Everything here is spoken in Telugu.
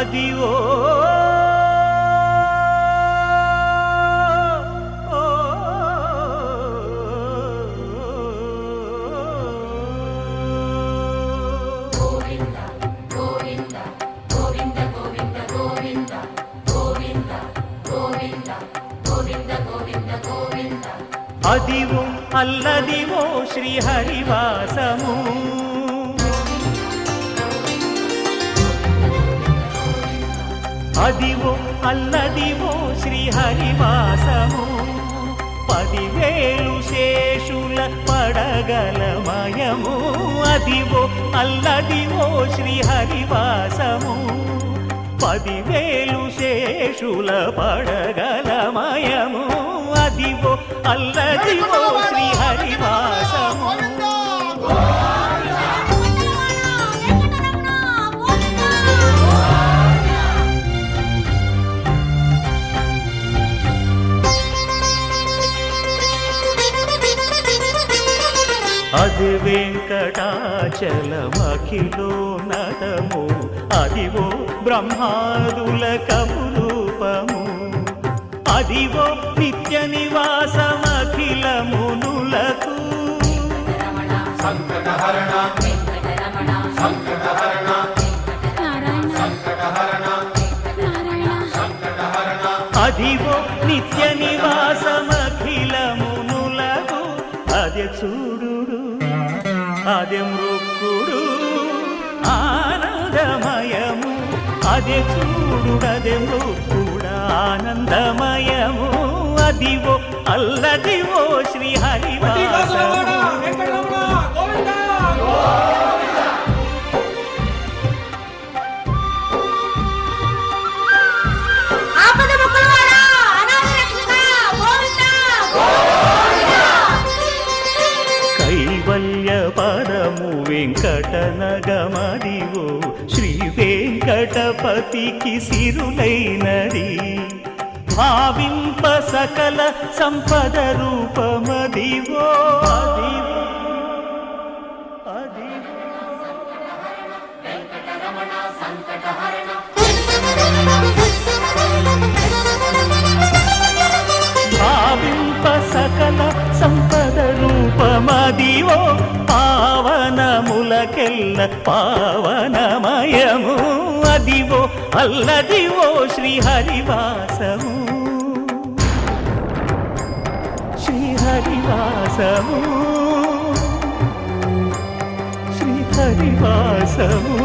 అదివో అదివో అల్లదివో శ్రీహరివాసము అదివో అల్లదివో శ్రీహరివాసము 10,000 శేషుల పడగలమయము అదివో అల్లదివో శ్రీహరివాసము 10,000 శేషుల పడగలమయము అదివో అల్లదివో శ్రీహరివాసము అది వెంకటాచలమఖిలోన్నతము అదివో బ్రహ్మాదుల కపురూపము అదివో నిత్య నివాసమఖిలమునులకు సంకటహరణ సంకటహరణ సంకటహరణ సంకటహరణ అదివో నిత్య నివాసమఖిలమునులకు అదే చూడు అదే మృక్కుడు ఆనందమయము అదే చూడు అదే మృక్కుడు ఆనందమయము అదివో అల్లదివో శ్రీహరివాసము కైవల్య పరము వెంకటనగమదివో శ్రీ వెంకటపతికి సిరులైనది భావింప సకల సంపద రూపమదివో అదివో భావింప సకల సంపద రూపమదివో పావనములకెల్ల పావనమయము అదివో అల్లదివో శ్రీహరివాసము శ్రీహరివాసము శ్రీహరివాసము